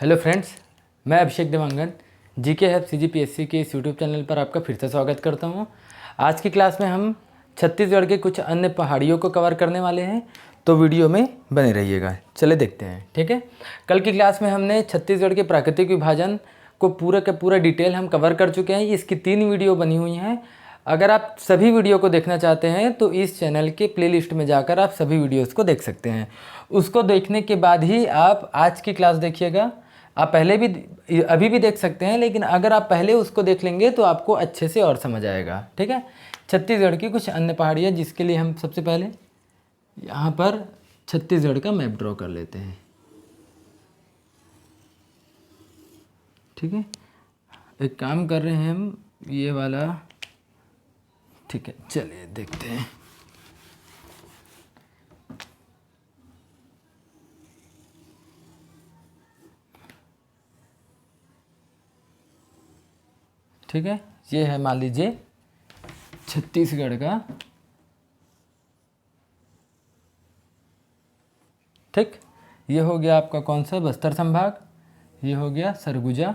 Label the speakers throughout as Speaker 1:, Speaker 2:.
Speaker 1: Hello friends, मैं अभिषेक Dewangan GK help CGPSC के इस यूट्यूब चैनल पर आपका फिर से स्वागत करता हूं। आज की क्लास में हम छत्तीसगढ़ के कुछ अन्य पहाड़ियों को कवर करने वाले हैं, तो वीडियो में बने रहिएगा। चले देखते हैं, ठीक है। कल की क्लास में हमने छत्तीसगढ़ के प्राकृतिक विभाजन को पूरा का पूरा डिटेल हम कवर कर चुके हैं। इसकी 3 वीडियो बनी हुई हैं। अगर आप सभी वीडियो को देखना चाहते हैं तो इस चैनल के प्लेलिस्ट में जाकर आप सभी वीडियोस को देख सकते हैं। उसको देखने के बाद ही आप आज की क्लास देखिएगा। आप पहले भी अभी भी देख सकते हैं, लेकिन अगर आप पहले उसको देख लेंगे तो आपको अच्छे से और समझ आएगा, ठीक है। छत्तीसगढ़ की कुछ अन्य पहाड़ियाँ, जिसके लिए हम सबसे पहले यहाँ पर छत्तीसगढ़ का मैप ड्रॉ कर लेते हैं, ठीक है। एक काम कर रहे हैं हम, ये वाला, ठीक है। चलिए देखते हैं। ठीक है, ये है मान लीजिए छत्तीसगढ़ का, ठीक। ये हो गया आपका कौन सा, बस्तर संभाग, ये हो गया सरगुजा,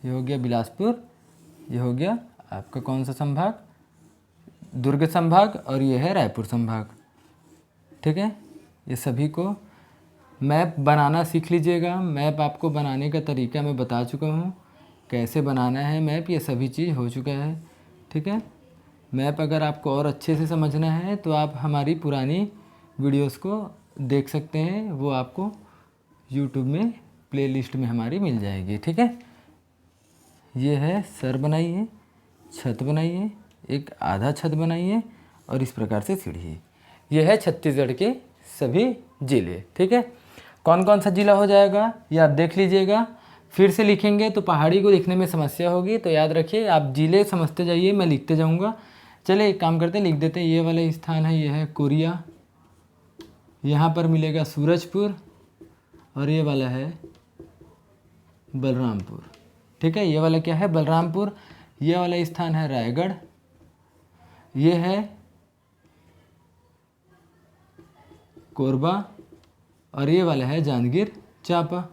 Speaker 1: ये हो गया बिलासपुर, ये हो गया आपका कौन सा संभाग, दुर्ग संभाग, और ये है रायपुर संभाग, ठीक है। ये सभी को मैप बनाना सीख लीजिएगा। मैप आपको बनाने का तरीका मैं बता चुका हूँ, कैसे बनाना है मैप, ये सभी चीज़ हो चुका है, ठीक है। मैप अगर आपको और अच्छे से समझना है तो आप हमारी पुरानी वीडियोस को देख सकते हैं, वो आपको यूट्यूब में प्लेलिस्ट में हमारी मिल जाएगी, ठीक है। ये है सर बनाइए, छत बनाइए, एक आधा छत बनाइए, और इस प्रकार से सीढ़ी। ये है छत्तीसगढ़ के सभी जिले, ठीक है। कौन कौन सा जिला हो जाएगा ये आप देख लीजिएगा। फिर से लिखेंगे तो पहाड़ी को लिखने में समस्या होगी, तो याद रखिए आप जिले समझते जाइए, मैं लिखते जाऊंगा। चलिए एक काम करते हैं, लिख देते हैं। ये वाला स्थान है, ये है कोरिया, यहाँ पर मिलेगा सूरजपुर, और ये वाला है बलरामपुर, ठीक है। ये वाला क्या है, बलरामपुर। ये वाला स्थान है रायगढ़, ये है कोरबा, और ये वाला है जांजगीर चांपा,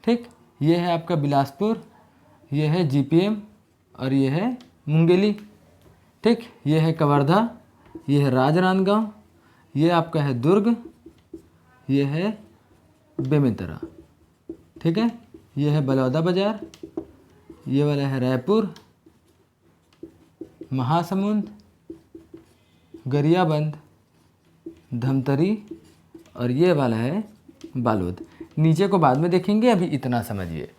Speaker 1: ठीक। ये है आपका बिलासपुर, ये है जीपीएम, और ये है मुंगेली, ठीक। ये है कवर्धा, ये है राजनांदगांव, ये आपका है दुर्ग, ये है बेमेतरा, ठीक है। ये है बलौदा बाजार, ये वाला है रायपुर, महासमुंद, गरियाबंद, धमतरी, और ये वाला है बालोद। नीचे को बाद में देखेंगे, अभी इतना समझिए,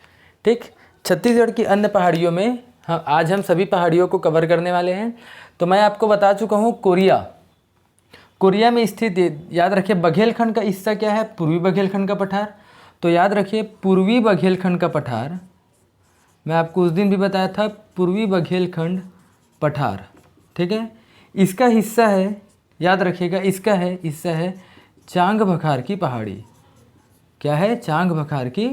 Speaker 1: ठीक। छत्तीसगढ़ की अन्य पहाड़ियों में आज हम सभी पहाड़ियों को कवर करने वाले हैं। तो मैं आपको बता चुका हूँ कोरिया में स्थित, याद रखिए बघेलखंड का हिस्सा क्या है, पूर्वी बघेलखंड का पठार। तो याद रखिए पूर्वी बघेलखंड का पठार, मैं आपको उस दिन भी बताया था, पूर्वी बघेलखंड पठार, ठीक है। इसका हिस्सा है, याद रखिएगा, इसका है हिस्सा है चांग बखार की पहाड़ी। क्या है, चांग बखार की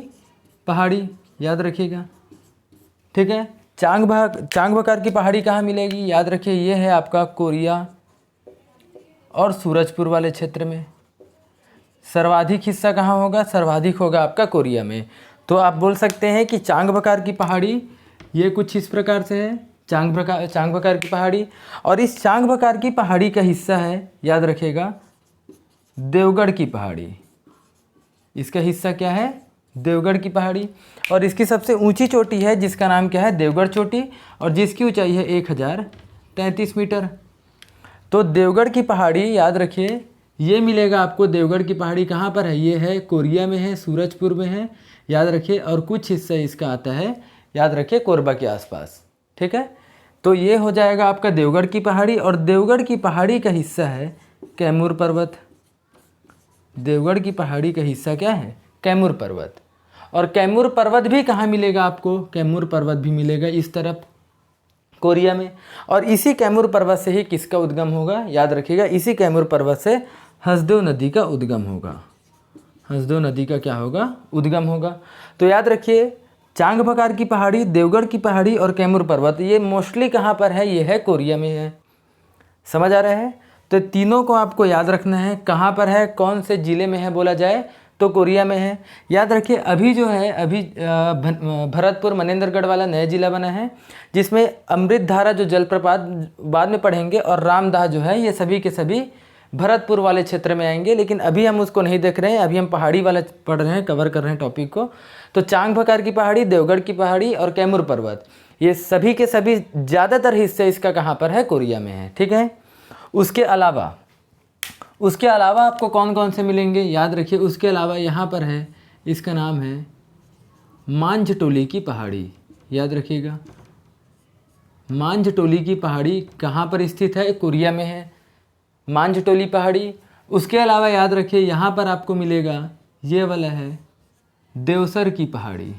Speaker 1: पहाड़ी, याद रखिएगा, ठीक है। चांग बखार की पहाड़ी कहाँ मिलेगी, याद रखिए, ये है आपका कोरिया और सूरजपुर वाले क्षेत्र में। सर्वाधिक हिस्सा कहाँ होगा, सर्वाधिक होगा आपका कोरिया में। तो आप बोल सकते हैं कि चांग बखार की पहाड़ी ये कुछ इस प्रकार से है, चांग बखार की पहाड़ी। और इस चांग बखार की पहाड़ी का हिस्सा है, याद रखिएगा, देवगढ़ की पहाड़ी। इसका हिस्सा क्या है, देवगढ़ की पहाड़ी। और इसकी सबसे ऊंची चोटी है, जिसका नाम क्या है, देवगढ़ चोटी, और जिसकी ऊंचाई है 1033 मीटर। तो देवगढ़ की पहाड़ी याद रखिए, ये मिलेगा आपको। देवगढ़ की पहाड़ी कहाँ पर है, ये है कोरिया में है, सूरजपुर में है, याद रखिए। और कुछ हिस्सा इसका आता है, याद रखिए, कोरबा के आसपास, ठीक है। तो ये हो जाएगा आपका देवगढ़ की पहाड़ी। और देवगढ़ की पहाड़ी का हिस्सा है कैमूर पर्वत। देवगढ़ की पहाड़ी का हिस्सा क्या है, कैमूर पर्वत। और कैमूर पर्वत भी कहाँ मिलेगा आपको, कैमूर पर्वत भी मिलेगा इस तरफ कोरिया में। और इसी कैमूर पर्वत से ही किसका उद्गम होगा, याद रखिएगा, इसी कैमूर पर्वत से हसदेव नदी का उद्गम होगा। हसदेव नदी का क्या होगा, उद्गम होगा। तो याद रखिए, चांग बखार की पहाड़ी, देवगढ़ की पहाड़ी और कैमूर पर्वत, ये मोस्टली कहाँ पर है, ये है कोरिया में है। समझ आ रहा है। तो तीनों को आपको याद रखना है, कहाँ पर है, कौन से ज़िले में है बोला जाए तो कोरिया में है। याद रखिए अभी जो है अभी भरतपुर मनेंद्रगढ़ वाला नया जिला बना है, जिसमें अमृतधारा जो जलप्रपात बाद में पढ़ेंगे और रामदाह जो है ये सभी के सभी भरतपुर वाले क्षेत्र में आएंगे, लेकिन अभी हम उसको नहीं देख रहे हैं, अभी हम पहाड़ी वाला पढ़ रहे हैं, कवर कर रहे हैं टॉपिक को। तो चांग भकार की पहाड़ी, देवगढ़ की पहाड़ी और कैमूर पर्वत, ये सभी के सभी ज़्यादातर हिस्से इसका कहाँ पर है, कोरिया में है। ठीक है, उसके अलावा आपको कौन कौन से मिलेंगे, याद रखिए उसके अलावा यहाँ पर है, इसका नाम है मांझटोली की पहाड़ी। याद रखिएगा मांझटोली की पहाड़ी कहाँ पर स्थित है, कोरिया में है मांझटोली पहाड़ी। उसके अलावा याद रखिए यहाँ पर आपको मिलेगा ये वाला है देवसर की पहाड़ी,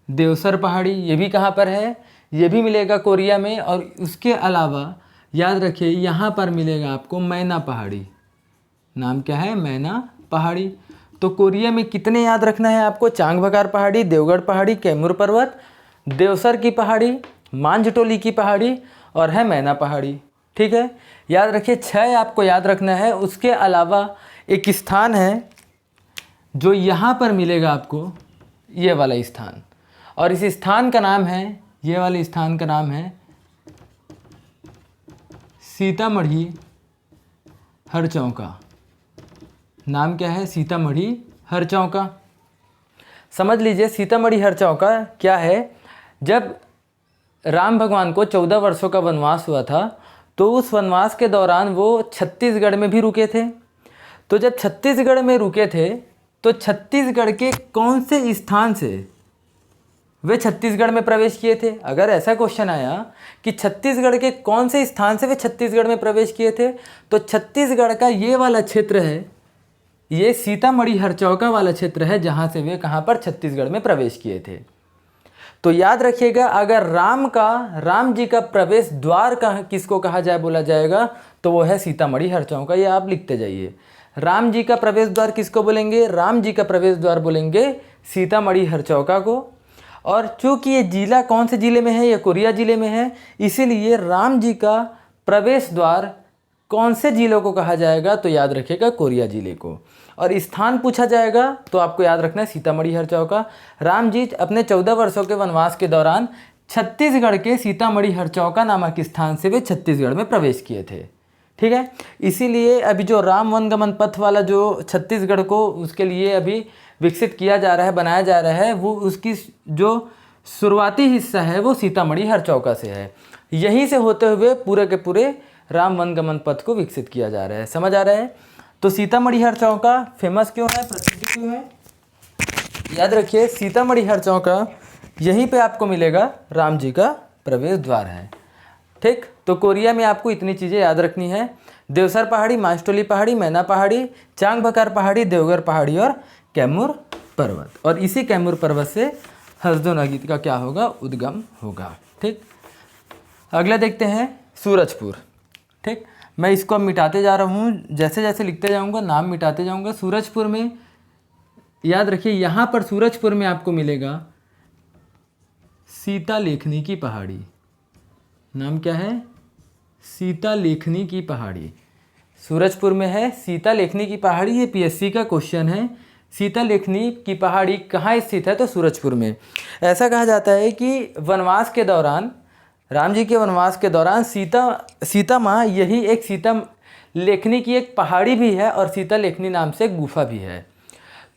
Speaker 1: देवसर पहाड़ी, ये भी कहाँ पर है, ये भी मिलेगा कोरिया में। और उसके अलावा याद रखिए यहाँ पर मिलेगा आपको मैना पहाड़ी, नाम क्या है, मैना पहाड़ी। तो कोरिया में कितने याद रखना है आपको, चांग भकार पहाड़ी, देवगढ़ पहाड़ी, कैमूर पर्वत, देवसर की पहाड़ी, मांझटोली की पहाड़ी और है मैना पहाड़ी। ठीक है, याद रखिए 6 आपको याद रखना है। उसके अलावा एक स्थान है जो यहाँ पर मिलेगा आपको, ये वाला स्थान, और इस स्थान का नाम है, ये वाले स्थान का नाम है सीतामढ़ी हरचौका। नाम क्या है, सीतामढ़ी हरचौका। समझ लीजिए सीतामढ़ी हरचौका क्या है, जब राम भगवान को 14 वर्षों का वनवास हुआ था तो उस वनवास के दौरान वो छत्तीसगढ़ में भी रुके थे। तो जब छत्तीसगढ़ में रुके थे तो छत्तीसगढ़ के कौन से स्थान से वे छत्तीसगढ़ में प्रवेश किए थे। अगर ऐसा क्वेश्चन आया कि छत्तीसगढ़ के कौन से स्थान से वे छत्तीसगढ़ में प्रवेश किए थे, तो छत्तीसगढ़ का ये वाला क्षेत्र है, ये सीतामढ़ी हरचौका वाला क्षेत्र है जहाँ से वे कहाँ पर छत्तीसगढ़ में प्रवेश किए थे। तो याद रखिएगा अगर राम जी का प्रवेश द्वार किसको कहा जाए, बोला जाएगा तो वो है सीतामढ़ी हरचौका। ये आप लिखते जाइए, राम जी का प्रवेश द्वार किसको बोलेंगे, राम जी का प्रवेश द्वार बोलेंगे सीतामढ़ी हरचौका को। और चूँकि ये जिला कौन से ज़िले में है, ये कोरिया ज़िले में है, इसीलिए राम जी का प्रवेश द्वार कौन से ज़िलों को कहा जाएगा, तो याद रखिएगा कोरिया ज़िले को। और स्थान पूछा जाएगा तो आपको याद रखना है सीतामढ़ी हरचौका। राम जी अपने 14 वर्षों के वनवास के दौरान छत्तीसगढ़ के सीतामढ़ी हरचौका नामक स्थान से वे छत्तीसगढ़ में प्रवेश किए थे। ठीक है, इसीलिए अभी जो राम वनगमन पथ वाला जो छत्तीसगढ़ को उसके लिए अभी विकसित किया जा रहा है, बनाया जा रहा है, वो उसकी जो शुरुआती हिस्सा है वो सीतामढ़ी हरचौका से है। यहीं से होते हुए पूरे के पूरे राम वनगमन पथ को विकसित किया जा रहा है। समझ आ रहा है। तो सीतामढ़ी हरचौका फेमस क्यों है, प्रसिद्ध क्यों है, याद रखिए सीतामढ़ी हरचौका यहीं पे आपको मिलेगा, राम जी का प्रवेश द्वार है। ठीक, तो कोरिया में आपको इतनी चीज़ें याद रखनी है, देवसर पहाड़ी, मांझटोली पहाड़ी, मैना पहाड़ी, चांग भकार पहाड़ी, देवगढ़ पहाड़ी और कैमूर पर्वत। और इसी कैमूर पर्वत से हसदेव नदी का क्या होगा, उद्गम होगा। ठीक, अगला देखते हैं सूरजपुर। ठीक, मैं इसको अब मिटाते जा रहा हूँ, जैसे जैसे लिखते जाऊँगा नाम मिटाते जाऊँगा। सूरजपुर में याद रखिए यहाँ पर सूरजपुर में आपको मिलेगा सीता लेखनी की पहाड़ी। नाम क्या है, सीता लेखनी की पहाड़ी, सूरजपुर में है सीता लेखनी की पहाड़ी। ये पीएससी का क्वेश्चन है, सीता लेखनी की पहाड़ी कहाँ स्थित है, तो सूरजपुर में। ऐसा कहा जाता है कि वनवास के दौरान, राम जी के वनवास के दौरान सीता माँ यही एक सीता लेखनी की एक पहाड़ी भी है और सीता लेखनी नाम से एक गुफा भी है।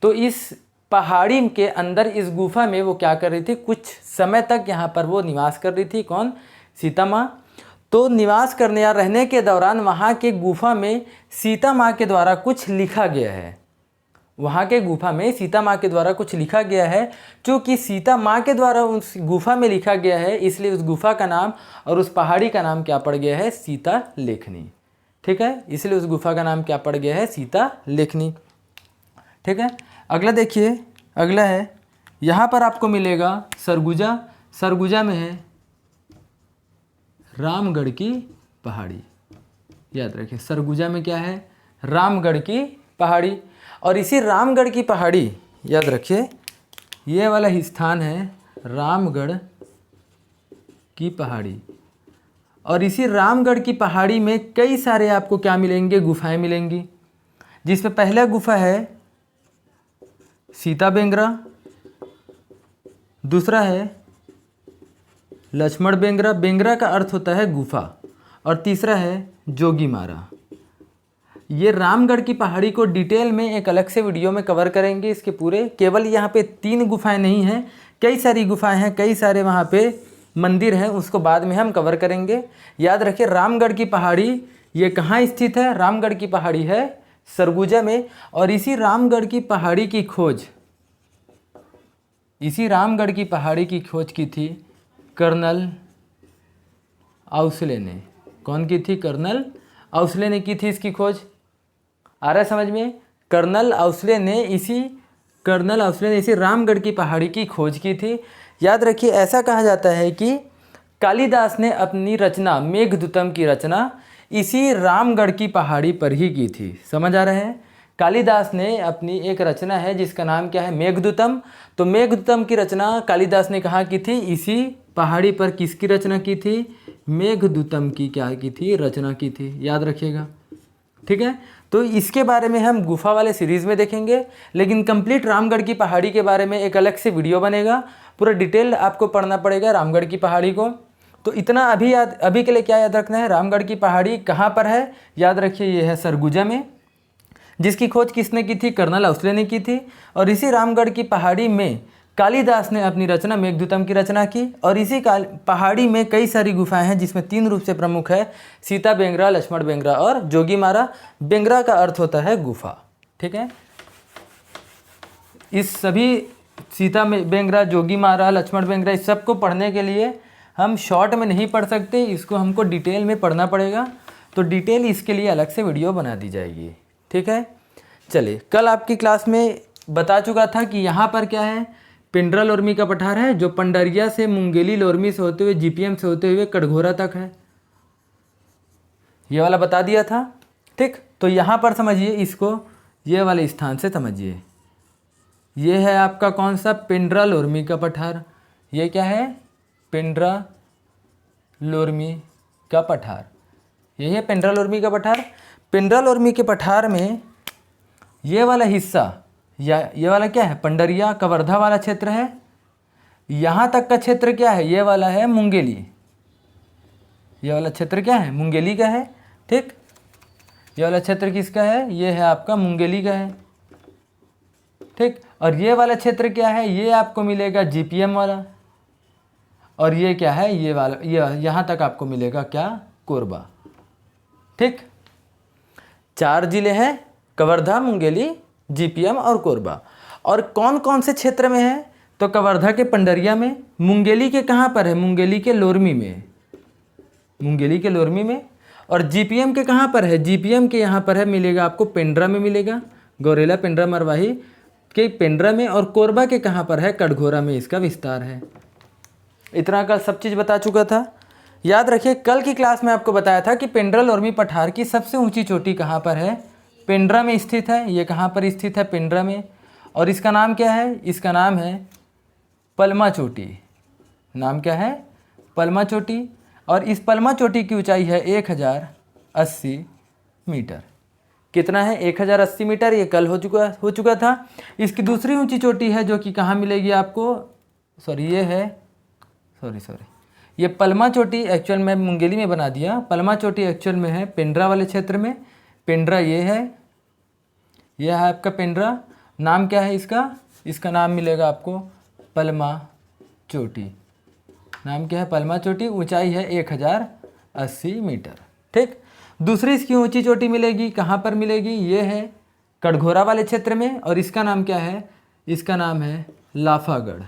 Speaker 1: तो इस पहाड़ी के अंदर इस गुफा में वो क्या कर रही थी, कुछ समय तक यहाँ पर वो निवास कर रही थी। कौन, सीता माँ। तो निवास करने या रहने के दौरान वहाँ के गुफा में सीता माँ के द्वारा कुछ लिखा गया है, वहाँ के गुफा में सीता माँ के द्वारा कुछ लिखा गया है। क्योंकि सीता माँ के द्वारा उस गुफा में लिखा गया है, इसलिए उस गुफा का नाम और उस पहाड़ी का नाम क्या पड़ गया है, सीता लेखनी। ठीक है, इसलिए उस गुफा का नाम क्या पड़ गया है, सीता लेखनी। ठीक है, अगला देखिए, अगला है यहाँ पर आपको मिलेगा सरगुजा। सरगुजा में है रामगढ़ की पहाड़ी। याद रखिए सरगुजा में क्या है, रामगढ़ की पहाड़ी। और इसी रामगढ़ की पहाड़ी, याद रखिए ये वाला ही स्थान है रामगढ़ की पहाड़ी। और इसी रामगढ़ की पहाड़ी में कई सारे आपको क्या मिलेंगे, गुफाएं मिलेंगी। जिसमें पहला गुफा है सीता बेंगरा, दूसरा है लक्ष्मण बेंगरा, बेंगरा का अर्थ होता है गुफा, और तीसरा है जोगीमारा। ये रामगढ़ की पहाड़ी को डिटेल में एक अलग से वीडियो में कवर करेंगे इसके पूरे। केवल यहाँ पे 3 गुफाएं नहीं हैं, कई सारी गुफाएं हैं, कई सारे वहाँ पे मंदिर हैं, उसको बाद में हम कवर करेंगे। याद रखिए रामगढ़ की पहाड़ी ये कहाँ स्थित है? रामगढ़ की पहाड़ी है सरगुजा में, और इसी रामगढ़ की पहाड़ी की खोज, इसी रामगढ़ की पहाड़ी की खोज की थी कर्नल आउसले ने। कौन की थी? कर्नल आउसले ने की थी इसकी खोज। आ रहा है समझ में? कर्नल आउसले ने इसी रामगढ़ की पहाड़ी की खोज की थी। याद रखिए ऐसा कहा जाता है कि कालिदास ने अपनी रचना मेघदूतम की रचना इसी रामगढ़ की पहाड़ी पर ही की थी। समझ आ रहा है? कालिदास ने अपनी एक रचना है जिसका नाम क्या है? मेघदूतम। तो मेघदूतम की रचना कालिदास ने कहाँ की थी? इसी पहाड़ी पर। किसकी रचना की थी? मेघदूतम की क्या की थी? रचना की थी। याद रखिएगा, ठीक है। तो इसके बारे में हम गुफा वाले सीरीज़ में देखेंगे, लेकिन कंप्लीट रामगढ़ की पहाड़ी के बारे में एक अलग से वीडियो बनेगा। पूरा डिटेल आपको पढ़ना पड़ेगा रामगढ़ की पहाड़ी को। तो इतना अभी के लिए क्या याद रखना है? रामगढ़ की पहाड़ी कहाँ पर है? याद रखिए ये है सरगुजा में, जिसकी खोज किसने की थी? कर्नल आउसले ने की थी। और इसी रामगढ़ की पहाड़ी में कालिदास ने अपनी रचना मेघदूतम की रचना की। और इसी पहाड़ी में कई सारी गुफाएं हैं, जिसमें 3 रूप से प्रमुख है सीता बेंगरा, लक्ष्मण बेंगरा और जोगीमारा। बेंगरा का अर्थ होता है गुफा, ठीक है। इस सभी सीता बेंगरा, जोगीमारा, लक्ष्मण बेंगरा, इस सब को पढ़ने के लिए हम शॉर्ट में नहीं पढ़ सकते, इसको हमको डिटेल में पढ़ना पड़ेगा। तो डिटेल इसके लिए अलग से वीडियो बना दी जाएगी, ठीक है। चलिए, कल आपकी क्लास में बता चुका था कि यहाँ पर क्या है? पिंडरा लोरमी का पठार है, जो पंडरिया से मुंगेली लोरमी से होते हुए जीपीएम से होते हुए कटघोरा तक है। ये वाला बता दिया था, ठीक। तो यहाँ पर समझिए इसको, ये वाले स्थान से समझिए। ये है आपका कौन सा? पिंडरा लोरमी का पठार। ये क्या है? पिंडरा लोरमी का पठार। यही है पिंडरा लोरमी का पठार। पिंडरा लोरमी के पठार में ये वाला हिस्सा, या ये वाला क्या है? पंडरिया कवर्धा वाला क्षेत्र है। यहाँ तक का क्षेत्र क्या है? ये वाला है मुंगेली। ये वाला क्षेत्र क्या है? मुंगेली का है, ठीक। ये वाला क्षेत्र किसका है? ये है आपका मुंगेली का है, ठीक। और ये वाला क्षेत्र क्या है? ये आपको मिलेगा जीपीएम वाला। और ये क्या है? ये वाला, यहाँ तक आपको मिलेगा क्या? कोरबा, ठीक। 4 जिले हैं, कवर्धा, मुंगेली, जीपीएम और कोरबा। और कौन कौन से क्षेत्र में है? तो कवर्धा के पंडरिया में। मुंगेली के कहाँ पर है? मुंगेली के लोरमी में, मुंगेली के लोरमी में। और जीपीएम के कहाँ पर है? जीपीएम के यहाँ पर है, मिलेगा आपको पेंड्रा में मिलेगा, गौरेला पेंड्रा मरवाही के पेंड्रा में। और कोरबा के कहाँ पर है? कटघोरा में इसका विस्तार है। इतना कल सब चीज़ बता चुका था। याद रखिए कल की क्लास में आपको बताया था कि पिंडरा लोरमी पठार की सबसे ऊंची चोटी कहाँ पर है? पिंडरा में स्थित है। ये कहाँ पर स्थित है? पिंडरा में। और इसका नाम क्या है? इसका नाम है पलमा चोटी। नाम क्या है? पलमा चोटी। और इस पलमा चोटी की ऊंचाई है 1080 मीटर। कितना है? 1080 मीटर। ये कल हो चुका था। इसकी दूसरी ऊंची चोटी है जो कि कहाँ मिलेगी आपको? ये पलमा चोटी एक्चुअल में मुंगेली में बना दिया। पलमा चोटी एक्चुअल में है पेंड्रा वाले क्षेत्र में। पेंड्रा ये है आपका पेंड्रा। नाम क्या है इसका? इसका नाम मिलेगा आपको पलमा चोटी। नाम क्या है? पलमा चोटी। ऊंचाई है 1080 मीटर, ठीक। दूसरी इसकी ऊंची चोटी मिलेगी, कहाँ पर मिलेगी? ये है कटघोरा वाले क्षेत्र में। और इसका नाम क्या है? इसका नाम है लाफागढ़,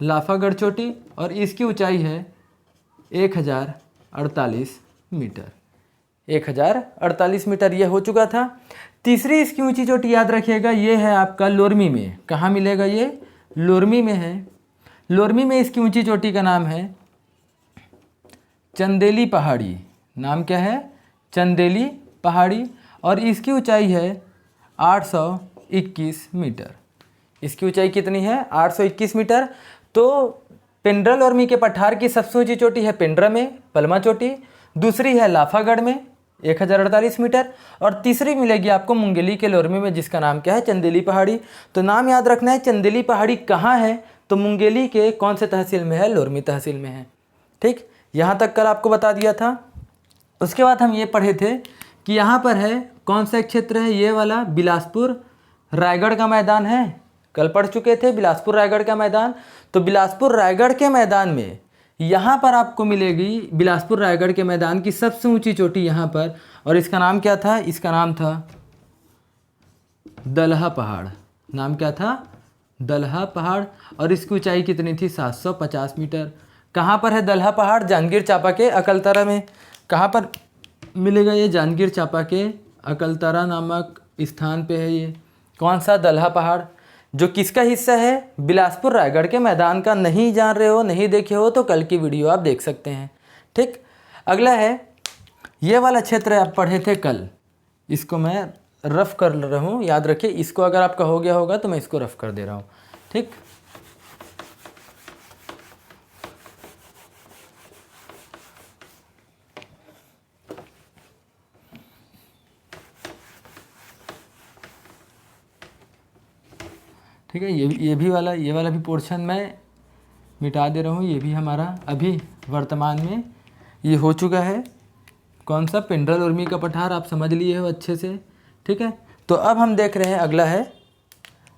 Speaker 1: लाफागढ़ चोटी। और इसकी ऊंचाई है 1048 मीटर। 1048 मीटर ये हो चुका था। तीसरी इसकी ऊंची चोटी याद रखिएगा, ये है आपका लोरमी में। कहाँ मिलेगा? ये लोरमी में है। लोरमी में इसकी ऊंची चोटी का नाम है चंदेली पहाड़ी। नाम क्या है? चंदेली पहाड़ी। और इसकी ऊंचाई है 821 मीटर। इसकी ऊंचाई कितनी है? 821 मीटर। तो पिंडरा लोरमी के पठार की सबसे ऊंची चोटी है पिंडरा में, पलमा चोटी। दूसरी है लाफागढ़ में, 1048 मीटर। और तीसरी मिलेगी आपको मुंगेली के लोरमी में, जिसका नाम क्या है, चंदेली पहाड़ी। तो नाम याद रखना है, चंदेली पहाड़ी कहाँ है, तो मुंगेली के कौन से तहसील में है, लोरमी तहसील में है। ठीक, यहाँ तक कल आपको बता दिया था। उसके बाद हम ये पढ़े थे कि यहाँ पर है कौन सा क्षेत्र है, ये वाला बिलासपुर रायगढ़ का मैदान है, कल पढ़ चुके थे बिलासपुर रायगढ़ का मैदान। तो बिलासपुर रायगढ़ के मैदान में यहाँ पर आपको मिलेगी बिलासपुर रायगढ़ के मैदान की सबसे ऊंची चोटी यहाँ पर, और इसका नाम क्या था, इसका नाम था दलहा पहाड़। नाम क्या था, दलहा पहाड़। और इसकी ऊंचाई कितनी थी, 750 मीटर। कहाँ पर है दलहा पहाड़, जांजगीर चांपा के अकलतरा में। कहाँ पर मिलेगा ये, जांजगीर चांपा के अकलतरा नामक स्थान पे है ये। कौन सा, दलहा पहाड़, जो किसका हिस्सा है, बिलासपुर रायगढ़ के मैदान का। नहीं जान रहे हो, नहीं देखे हो तो कल की वीडियो आप देख सकते हैं। ठीक, अगला है ये वाला क्षेत्र आप पढ़े थे कल, इसको मैं रफ कर रहा हूँ, याद रखिए। इसको अगर आपका हो गया होगा तो मैं इसको रफ कर दे रहा हूँ। ठीक, ठीक है। ये वाला भी पोर्शन मैं मिटा दे रहा हूँ। ये भी हमारा अभी वर्तमान में ये हो चुका है। कौन सा, पिंडरल उर्मी का पठार, आप समझ लिए हो अच्छे से। ठीक है, तो अब हम देख रहे हैं, अगला है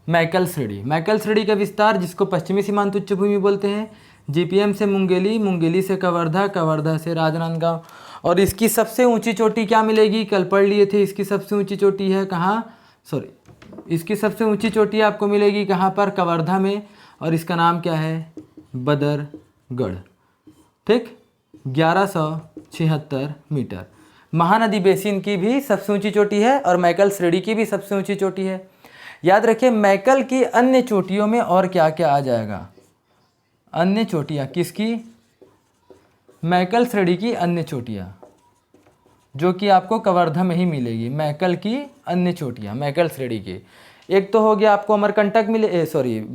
Speaker 1: मैकल श्रेणी। मैकल श्रेणी का विस्तार, जिसको पश्चिमी सीमांत उच्च भूमि बोलते हैं। जीपीएम से मुंगेली, मुंगेली से कवर्धा, कवर्धा से राजनांदगांव। और इसकी सबसे ऊंची चोटी क्या मिलेगी, कल पढ़ लिए थे। इसकी सबसे ऊंची चोटी है कहाँ, इसकी सबसे ऊंची चोटी आपको मिलेगी कहाँ पर, कवर्धा में। और इसका नाम क्या है, बदरगढ़। ठीक, 1176 मीटर। महानदी बेसिन की भी सबसे ऊंची चोटी है और मैकल श्रेणी की भी सबसे ऊंची चोटी है। याद रखिए, मैकल की अन्य चोटियों में और क्या क्या आ जाएगा, अन्य चोटियाँ किसकी, मैकल श्रेणी की अन्य चोटियाँ, जो कि आपको कवर्धा में ही मिलेगी। मैकल की अन्य चोटियाँ मैकल श्रेणी की, एक तो हो गया आपको अमरकंटक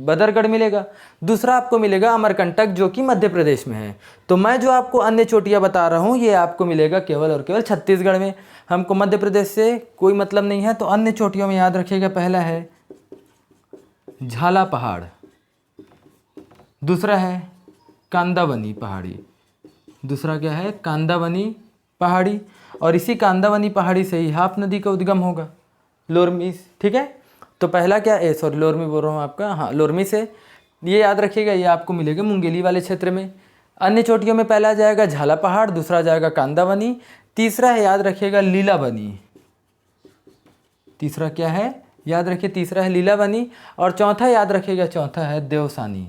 Speaker 1: बदरगढ़ मिलेगा। दूसरा आपको मिलेगा अमरकंटक, जो कि मध्य प्रदेश में है। तो मैं जो आपको अन्य चोटियाँ बता रहा हूँ, ये आपको मिलेगा केवल और केवल छत्तीसगढ़ में। हमको मध्य प्रदेश से कोई मतलब नहीं है। तो अन्य चोटियों में याद रखिएगा, पहला है झाला पहाड़, दूसरा है कांदावनी पहाड़ी, दूसरा क्या है, कांदावनी पहाड़ी। और इसी कांदावनी पहाड़ी से ही हाप नदी का उद्गम होगा, लोरमी। ठीक है, तो पहला क्या, लोरमी बोल रहा हूँ आपका, हाँ, लोरमी से। ये याद रखिएगा, ये आपको मिलेगा मुंगेली वाले क्षेत्र में। अन्य चोटियों में पहला जाएगा झाला पहाड़, दूसरा जाएगा कांदावनी, तीसरा है याद रखिएगा लीलावनी। तीसरा क्या है, याद रखिए, तीसरा है लीलावनी। और चौथा याद रखिएगा, चौथा है देवसानी।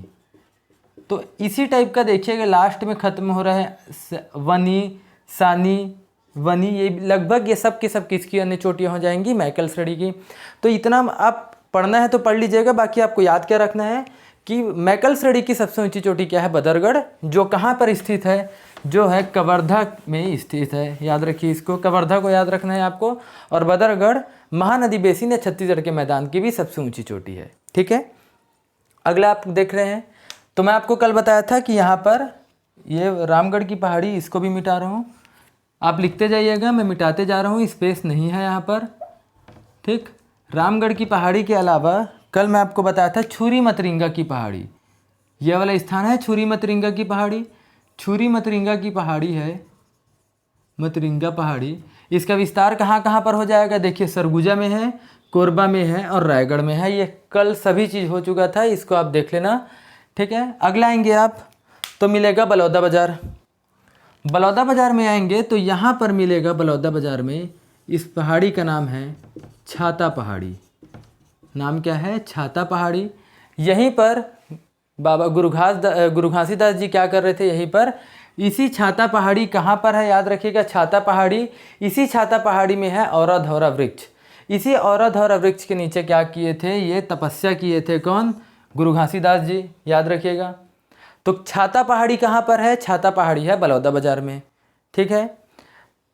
Speaker 1: तो इसी टाइप का देखिएगा, लास्ट में खत्म हो रहा है वनी, सानी, वनी। ये लगभग ये सब के सब किसकी अन्य चोटियाँ हो जाएंगी, मैकल श्रेणी की। तो इतना आप पढ़ना है तो पढ़ लीजिएगा। बाकी आपको याद क्या रखना है कि मैकल श्रेणी की सबसे ऊंची चोटी क्या है, बदरगढ़, जो कहाँ पर स्थित है, जो है कवर्धा में स्थित है। याद रखिए इसको, कवर्धा को याद रखना है आपको। और बदरगढ़ महानदी बेसिन या छत्तीसगढ़ के मैदान की भी सबसे ऊँची चोटी है। ठीक है, अगला आप देख रहे हैं, तो मैं आपको कल बताया था कि यहाँ पर ये रामगढ़ की पहाड़ी, इसको भी मिटा रहा हूँ। आप लिखते जाइएगा, मैं मिटाते जा रहा हूँ, स्पेस नहीं है यहाँ पर। ठीक, रामगढ़ की पहाड़ी के अलावा कल मैं आपको बताया था छुरी मतरिंगा की पहाड़ी। यह वाला स्थान है छुरी मतरिंगा की पहाड़ी। छुरी मतरिंगा की पहाड़ी है, मतरिंगा पहाड़ी। इसका विस्तार कहाँ कहाँ पर हो जाएगा, देखिए, सरगुजा में है, कोरबा में है और रायगढ़ में है। ये कल सभी चीज़ हो चुका था, इसको आप देख लेना। ठीक है, अगला आएंगे आप तो मिलेगा बलौदा बाज़ार। बलौदा बाज़ार में आएंगे तो यहाँ पर मिलेगा, बलौदा बाज़ार में इस पहाड़ी का नाम है छाता पहाड़ी। नाम क्या है, छाता पहाड़ी। यहीं पर बाबा गुरु घासीदास जी क्या कर रहे थे, यहीं पर। इसी छाता पहाड़ी कहाँ पर है, याद रखिएगा, छाता पहाड़ी, इसी छाता पहाड़ी में है औरा धौरा वृक्ष। इसी औरा धौरा वृक्ष के नीचे क्या किए थे, ये तपस्या किए थे, कौन, गुरु घासीदास जी, याद रखिएगा। तो छाता पहाड़ी कहाँ पर है, छाता पहाड़ी है बलौदा बाज़ार में। ठीक है,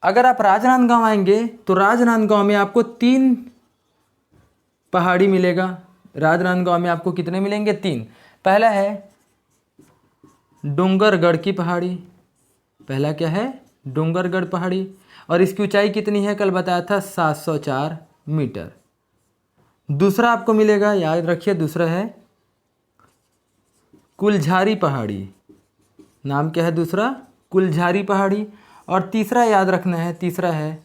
Speaker 1: अगर आप राजनांदगांव आएंगे तो राजनांदगांव में आपको 3 पहाड़ी मिलेगा। राजनांदगांव में आपको कितने मिलेंगे, 3। पहला है डोंगरगढ़ की पहाड़ी, पहला क्या है, डोंगरगढ़ पहाड़ी। और इसकी ऊंचाई कितनी है, कल बताया था 704 मीटर। दूसरा आपको मिलेगा, याद रखिए, दूसरा है कुलझारी पहाड़ी। नाम क्या है दूसरा, कुलझारी पहाड़ी। और तीसरा याद रखना है, तीसरा है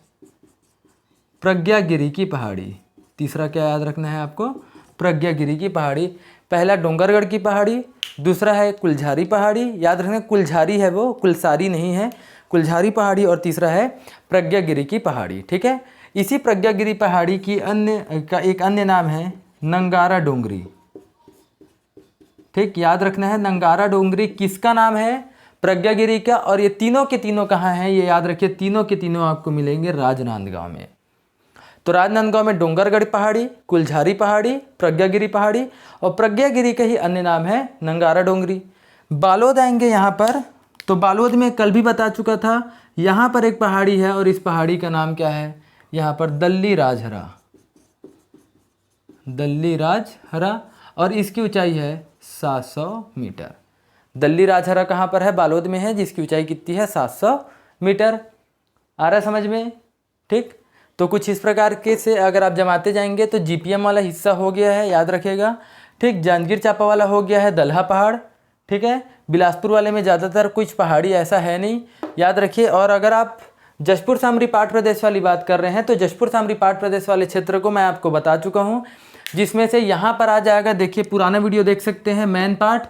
Speaker 1: प्रज्ञागिरी की पहाड़ी। तीसरा क्या याद रखना है आपको, प्रज्ञागिरी की पहाड़ी। पहला डोंगरगढ़ की पहाड़ी, दूसरा है कुलझारी पहाड़ी। याद रखना कुलझारी है वो, कुलसारी नहीं है, कुलझारी पहाड़ी। और तीसरा है प्रज्ञागिरी की पहाड़ी। ठीक है, इसी प्रज्ञागिरी पहाड़ी की एक अन्य नाम है नंगारा डोंगरी। ठीक, याद रखना है नंगारा डोंगरी किसका नाम है, प्रज्ञागिरी का। और ये तीनों के तीनों कहाँ हैं, ये याद रखिए, तीनों के तीनों आपको मिलेंगे राजनांदगांव में। तो राजनांदगांव में डोंगरगढ़ पहाड़ी, कुलझारी पहाड़ी, प्रज्ञागिरी पहाड़ी, और प्रज्ञागिरी का ही अन्य नाम है नंगारा डोंगरी। बालोद आएंगे यहाँ पर, तो बालोद में कल भी बता चुका था, यहाँ पर एक पहाड़ी है और इस पहाड़ी का नाम क्या है, यहाँ पर दल्ली राजहरा। दल्ली राजहरा, और इसकी ऊंचाई है 700 मीटर। दल्ली राजहरा कहाँ पर है, बालोद में है, जिसकी ऊंचाई कितनी है, 700 मीटर। आ रहा समझ में। ठीक, तो कुछ इस प्रकार के से अगर आप जमाते जाएंगे तो जीपीएम वाला हिस्सा हो गया है, याद रखिएगा। ठीक, जांजगीर चांपा वाला हो गया है दल्हा पहाड़। ठीक है, बिलासपुर वाले में ज़्यादातर कुछ पहाड़ी ऐसा है नहीं, याद रखिए। और अगर आप जशपुर सामरी पाठ प्रदेश वाली बात कर रहे हैं तो जशपुर सामरी पाठ प्रदेश वाले क्षेत्र को मैं आपको बता चुका हूँ, जिसमें से यहाँ पर आ जाएगा, देखिए पुराना वीडियो देख सकते हैं, मैन पाठ,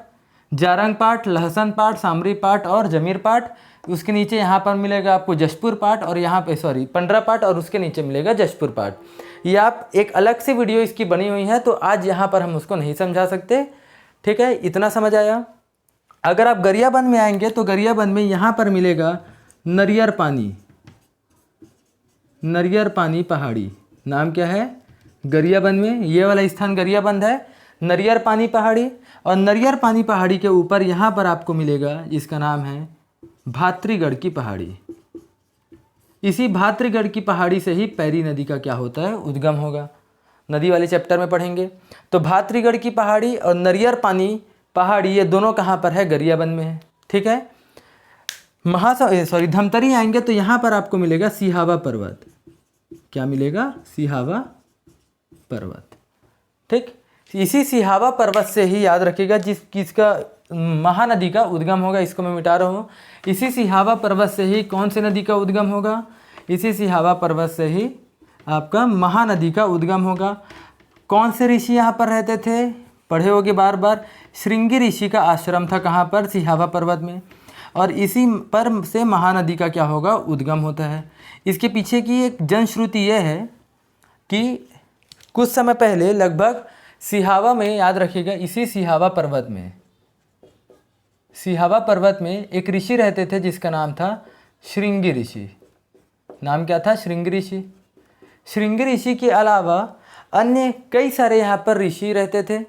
Speaker 1: जारंग पाठ, लहसन पाठ, सामरी पाठ और जमीर पाठ। उसके नीचे यहाँ पर मिलेगा आपको जशपुर पाठ, और यहाँ पे पंडरा पाठ, और उसके नीचे मिलेगा जशपुर पाठ। ये आप एक अलग से वीडियो इसकी बनी हुई है, तो आज यहाँ पर हम उसको नहीं समझा सकते। ठीक है, इतना समझ आया। अगर आप गरियाबंद में आएंगे तो गरियाबंद में यहाँ पर मिलेगा नरियर पानी, नरियर पानी पहाड़ी। नाम क्या है, गरियाबंद में ये वाला स्थान गरियाबंद है, नरियर पानी पहाड़ी। और नरियर पानी पहाड़ी के ऊपर यहाँ पर आपको मिलेगा, जिसका नाम है भात्रीगढ़ की पहाड़ी। इसी भात्रीगढ़ की पहाड़ी से ही पैरी नदी का क्या होता है, उद्गम होगा। नदी वाले चैप्टर में पढ़ेंगे। तो भात्रीगढ़ की पहाड़ी और नरियर पानी पहाड़ी ये दोनों कहाँ पर है, गरियाबंद में है। ठीक है, धमतरी आएंगे तो यहाँ पर आपको मिलेगा सिहावा पर्वत। क्या मिलेगा, सिहावा पर्वत। ठीक, इसी सिहावा पर्वत से ही याद रखिएगा किसका महानदी का उद्गम होगा, इसको मैं मिटा रहा हूँ। इसी सिहावा पर्वत से ही कौन सी नदी का उद्गम होगा, इसी सिहावा पर्वत से ही आपका महानदी का उद्गम होगा। कौन से ऋषि यहाँ पर रहते थे, पढ़े होगे बार बार, श्रृंगी ऋषि का आश्रम था कहाँ पर, सिहावा पर्वत में। और इसी पर से महानदी का क्या होगा, उद्गम होता है। इसके पीछे की एक जनश्रुति यह है कि कुछ समय पहले लगभग सिहावा में, याद रखिएगा, इसी सिहावा पर्वत में एक ऋषि रहते थे जिसका नाम था श्रृंगी ऋषि। नाम क्या था, श्रृंगी ऋषि। श्रृंगी ऋषि के अलावा अन्य कई सारे यहाँ पर ऋषि रहते थे।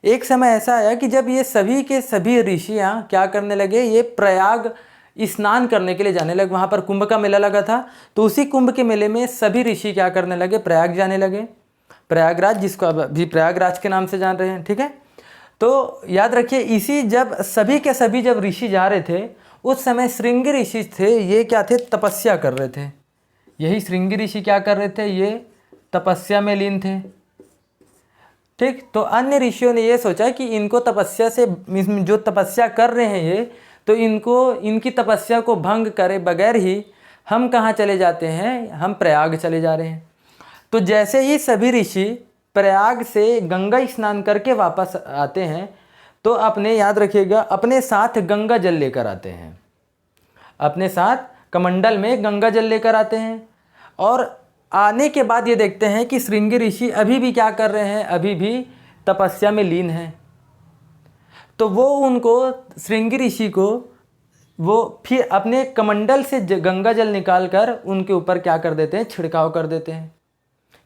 Speaker 1: एक समय ऐसा आया कि जब ये सभी के सभी ऋषियाँ क्या करने लगे, ये प्रयाग स्नान करने के लिए जाने लगे। वहाँ पर कुंभ का मेला लगा था, तो उसी कुंभ के मेले में सभी ऋषि क्या करने लगे, प्रयाग जाने लगे। प्रयागराज, जिसको अब अभी प्रयागराज के नाम से जान रहे हैं। ठीक है, तो याद रखिए, इसी जब सभी के सभी जब ऋषि जा रहे थे, उस समय श्रृंगी ऋषि थे, ये क्या थे, तपस्या कर रहे थे। यही श्रृंगी ऋषि क्या कर रहे थे, ये तपस्या में लीन थे। ठीक, तो अन्य ऋषियों ने ये सोचा कि इनको तपस्या से, जो तपस्या कर रहे हैं ये, तो इनको इनकी तपस्या को भंग करे बगैर ही हम कहाँ चले जाते हैं, हम प्रयाग चले जा रहे हैं। तो जैसे ही सभी ऋषि प्रयाग से गंगा स्नान करके वापस आते हैं, तो अपने, याद रखिएगा, अपने साथ गंगा जल लेकर आते हैं। अपने साथ कमंडल में गंगा जल लेकर आते हैं। और आने के बाद ये देखते हैं कि श्रृंगी ऋषि अभी भी क्या कर रहे हैं, अभी भी तपस्या में लीन हैं। तो वो उनको, श्रृंगी ऋषि को, वो फिर अपने कमंडल से गंगा जल निकाल कर उनके ऊपर क्या कर देते हैं, छिड़काव कर देते हैं।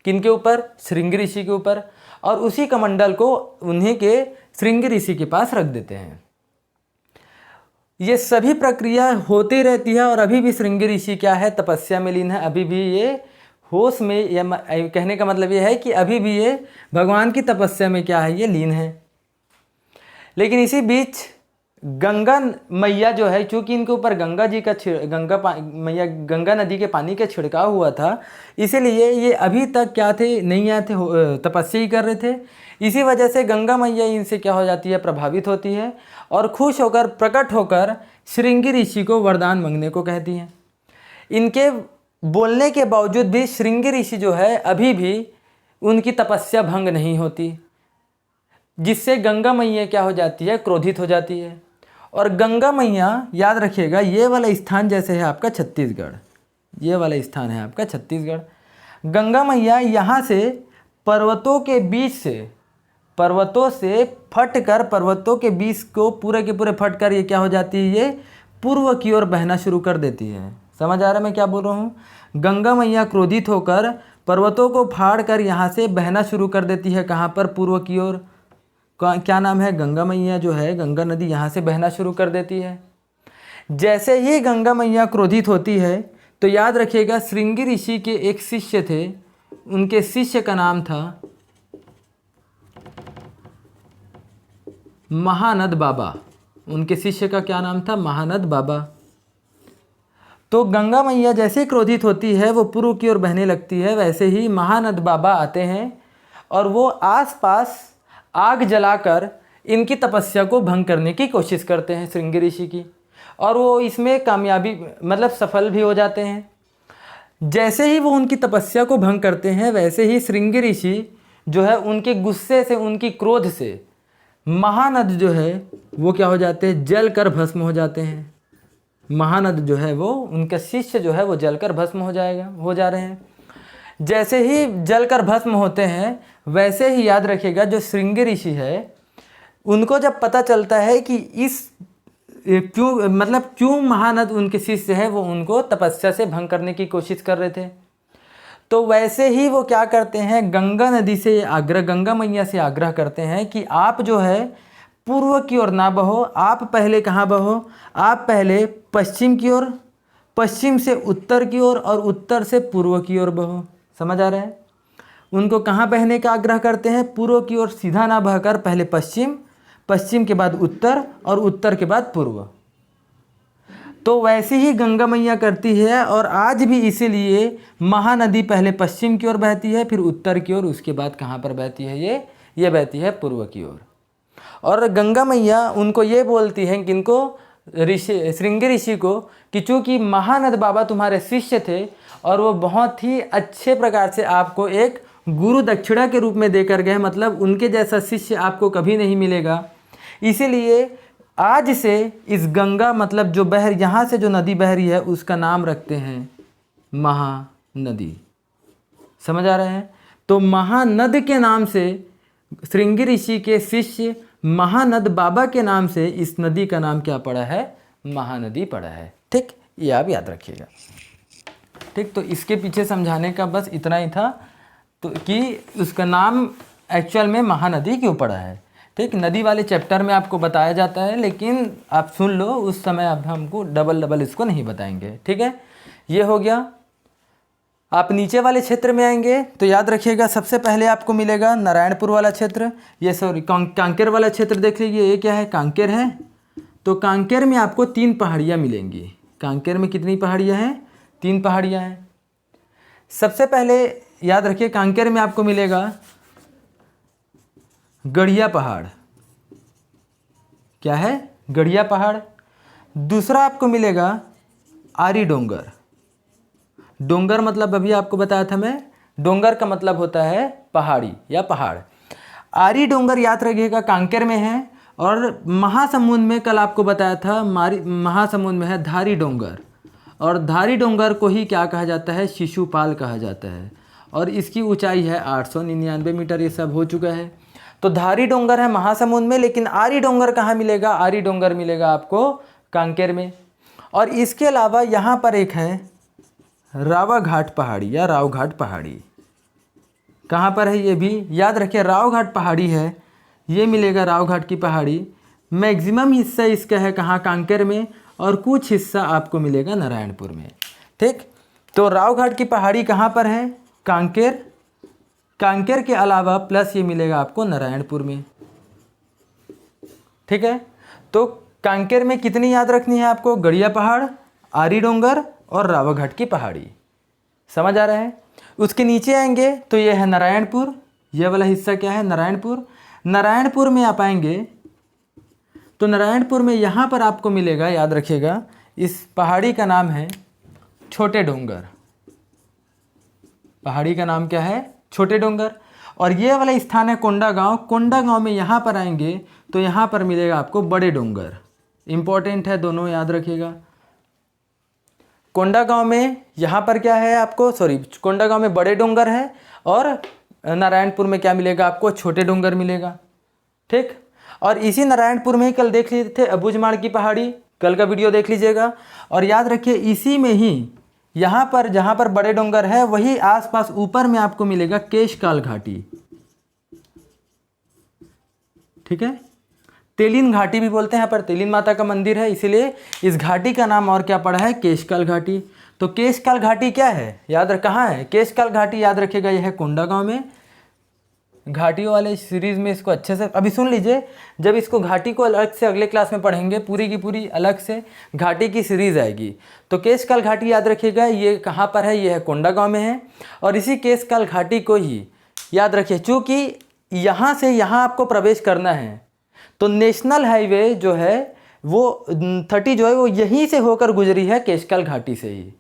Speaker 1: किनके ऊपर, श्रृंगी ऋषि के ऊपर। और उसी कमंडल को उन्हीं के श्रृंगी ऋषि के पास रख देते हैं। ये सभी प्रक्रिया होती रहती है और अभी भी श्रृंगी ऋषि क्या है, तपस्या में लीन है। अभी भी ये होश में, या कहने का मतलब ये है कि अभी भी ये भगवान की तपस्या में क्या है, ये लीन है। लेकिन इसी बीच गंगा मैया जो है, चूँकि इनके ऊपर गंगा जी का गंगा नदी के पानी का छिड़काव हुआ था, इसीलिए ये अभी तक क्या थे, नहीं आए थे, तपस्या ही कर रहे थे। इसी वजह से गंगा मैया इनसे क्या हो जाती है, प्रभावित होती है और खुश होकर, प्रकट होकर श्रृंगी ऋषि को वरदान मांगने को कहती हैं। इनके बोलने के बावजूद भी श्रृंगी ऋषि जो है अभी भी उनकी तपस्या भंग नहीं होती, जिससे गंगा मैया क्या हो जाती है, क्रोधित हो जाती है। और गंगा मैया, याद रखिएगा, ये वाला स्थान जैसे है आपका छत्तीसगढ़, ये वाला स्थान है आपका छत्तीसगढ़। गंगा मैया यहाँ से पर्वतों के बीच से, पर्वतों से फट कर, पर्वतों के बीच को पूरे के पूरे फट कर ये क्या हो जाती है, ये पूर्व की ओर बहना शुरू कर देती है। समझ आ रहा है मैं क्या बोल रहा हूँ? गंगा मैया क्रोधित होकर पर्वतों को फाड़ कर यहाँ से बहना शुरू कर देती है। कहाँ पर? पूर्व की ओर। क्या नाम है? गंगा मैया जो है, गंगा नदी यहाँ से बहना शुरू कर देती है। जैसे ही गंगा मैया क्रोधित होती है तो याद रखिएगा, श्रृंगी ऋषि के एक शिष्य थे, उनके शिष्य का नाम था महानद बाबा। उनके शिष्य का क्या नाम था? महानद बाबा। तो गंगा मैया जैसे क्रोधित होती है, वो पूर्व की ओर बहने लगती है, वैसे ही महानद बाबा आते हैं और वो आसपास आग जलाकर इनकी तपस्या को भंग करने की कोशिश करते हैं, श्रृंगी ऋषि की, और वो इसमें कामयाबी, मतलब सफल भी हो जाते हैं। जैसे ही वो उनकी तपस्या को भंग करते हैं, वैसे ही श्रृंगी ऋषि जो है उनके गुस्से से, उनकी क्रोध से महानद जो है वो क्या हो जाते हैं, जल कर भस्म हो जाते हैं। महानद जो है वो, उनका शिष्य जो है वो जलकर भस्म हो जा रहे हैं। जैसे ही जलकर भस्म होते हैं, वैसे ही याद रखिएगा, जो श्रृंगी ऋषि है उनको जब पता चलता है कि क्यों महानद उनके शिष्य है, वो उनको तपस्या से भंग करने की कोशिश कर रहे थे, तो वैसे ही वो क्या करते हैं, गंगा नदी से आग्रह, गंगा मैया से आग्रह करते हैं कि आप जो है पूर्व की ओर ना बहो, आप पहले कहाँ बहो, आप पहले पश्चिम की ओर, पश्चिम से उत्तर की ओर और उत्तर से पूर्व की ओर बहो। समझ आ रहा है? उनको कहाँ बहने का आग्रह करते हैं? पूर्व की ओर सीधा ना बहकर पहले पश्चिम, पश्चिम के बाद उत्तर और उत्तर के बाद पूर्व। तो वैसे ही गंगा मैया करती है, और आज भी इसीलिए महानदी पहले पश्चिम की ओर बहती है, फिर उत्तर की ओर, उसके बाद कहाँ पर बहती है, ये बहती है पूर्व की ओर। और गंगा मैया उनको ये बोलती हैं कि इनको श्रृंगी ऋषि को, कि चूँकि महानद बाबा तुम्हारे शिष्य थे और वो बहुत ही अच्छे प्रकार से आपको एक गुरु दक्षिणा के रूप में देकर गए, मतलब उनके जैसा शिष्य आपको कभी नहीं मिलेगा, इसीलिए आज से इस गंगा, मतलब जो यहाँ से जो नदी बह रही है, उसका नाम रखते हैं महानदी। समझ आ रहे हैं? तो महानद के नाम से, श्रृंगी ऋषि के शिष्य महानद बाबा के नाम से इस नदी का नाम क्या पड़ा है? महानदी पड़ा है। ठीक, ये आप याद रखिएगा। ठीक, तो इसके पीछे समझाने का बस इतना ही था, तो कि उसका नाम एक्चुअल में महानदी क्यों पड़ा है। ठीक, नदी वाले चैप्टर में आपको बताया जाता है, लेकिन आप सुन लो, उस समय अब हमको डबल इसको नहीं बताएंगे। ठीक है, ये हो गया। आप नीचे वाले क्षेत्र में आएंगे तो याद रखिएगा, सबसे पहले आपको मिलेगा नारायणपुर वाला क्षेत्र, ये सॉरी कांकेर वाला क्षेत्र देख लीजिए, ये क्या है? कांकेर है। तो कांकेर में आपको 3 पहाड़ियाँ मिलेंगी। कांकेर में कितनी पहाड़ियाँ हैं? 3 पहाड़ियाँ हैं। सबसे पहले याद रखिए, कांकेर में आपको मिलेगा गढ़िया पहाड़। क्या है? गढ़िया पहाड़। दूसरा आपको मिलेगा आरी डोंगर। डोंगर मतलब अभी आपको बताया था मैं, डोंगर का मतलब होता है पहाड़ी या पहाड़। आरी डोंगर याद रखिएगा कांकेर में है, और महासमुंद में कल आपको बताया था, महासमुंद में है धारी डोंगर, और धारी डोंगर को ही क्या कहा जाता है? शिशुपाल कहा जाता है, और इसकी ऊंचाई है 899 मीटर। ये सब हो चुका है। तो धारी डोंगर है महासमुंद में, लेकिन आरी डोंगर कहाँ मिलेगा? आरी डोंगर मिलेगा आपको कांकेर में। और इसके अलावा यहाँ पर एक है रावाघाट पहाड़ी या रावघाट पहाड़ी। कहाँ पर है? ये भी याद रखिए, रावघाट पहाड़ी है, ये मिलेगा रावघाट की पहाड़ी। मैक्सिमम हिस्सा इसका है कहाँ? कांकेर में, और कुछ हिस्सा आपको मिलेगा नारायणपुर में। ठीक, तो रावघाट की पहाड़ी कहाँ पर है? कांकेर। कांकेर के अलावा प्लस ये मिलेगा आपको नारायणपुर में। ठीक है, तो कांकेर में कितनी याद रखनी है आपको? गड़िया पहाड़, आरी डोंगर और रावघाट की पहाड़ी। समझ आ रहा है? उसके नीचे आएंगे तो ये है नारायणपुर। यह वाला हिस्सा क्या है? नारायणपुर। नारायणपुर में आप आएंगे तो नारायणपुर में यहाँ पर आपको मिलेगा, याद रखिएगा, इस पहाड़ी का नाम है छोटे डोंगर। पहाड़ी का नाम क्या है? छोटे डोंगर। और ये वाला स्थान है कोंडागांव। कोंडागांव में यहाँ पर आएंगे तो यहाँ पर मिलेगा आपको बड़े डोंगर। इंपॉर्टेंट है, दोनों याद रखिएगा। कोंडागांव में यहाँ पर क्या है आपको, कोंडागांव में बड़े डोंगर है और नारायणपुर में क्या मिलेगा आपको? छोटे डोंगर मिलेगा। ठीक। और इसी नारायणपुर में ही कल देख लिए थे अबूझमाड़ की पहाड़ी, कल का वीडियो देख लीजिएगा। और याद रखिए इसी में ही यहाँ पर जहाँ पर बड़े डोंगर है वही आसपास ऊपर में आपको मिलेगा केशकाल घाटी। ठीक है, तेलिन घाटी भी बोलते हैं। यहाँ पर तेलिन माता का मंदिर है, इसीलिए इस घाटी का नाम और क्या पड़ा है? केशकाल घाटी। तो केशकाल घाटी क्या है? याद रख, कहाँ है केशकाल घाटी? याद रखिएगा यह है कोंडागांव में। घाटियों वाले सीरीज़ में इसको अच्छे से अभी सुन लीजिए। जब इसको घाटी को अलग से अगले क्लास में पढ़ेंगे, पूरी की पूरी अलग से घाटी की सीरीज़ आएगी। तो केशकाल घाटी याद रखिएगा, ये कहाँ पर है? ये है कोंडागांव में है। और इसी केशकाल घाटी को ही याद रखिए, चूँकि यहाँ से यहाँ आपको प्रवेश करना है तो नेशनल हाईवे जो है वो 30 जो है वो यहीं से होकर गुजरी है, केशकाल घाटी से ही।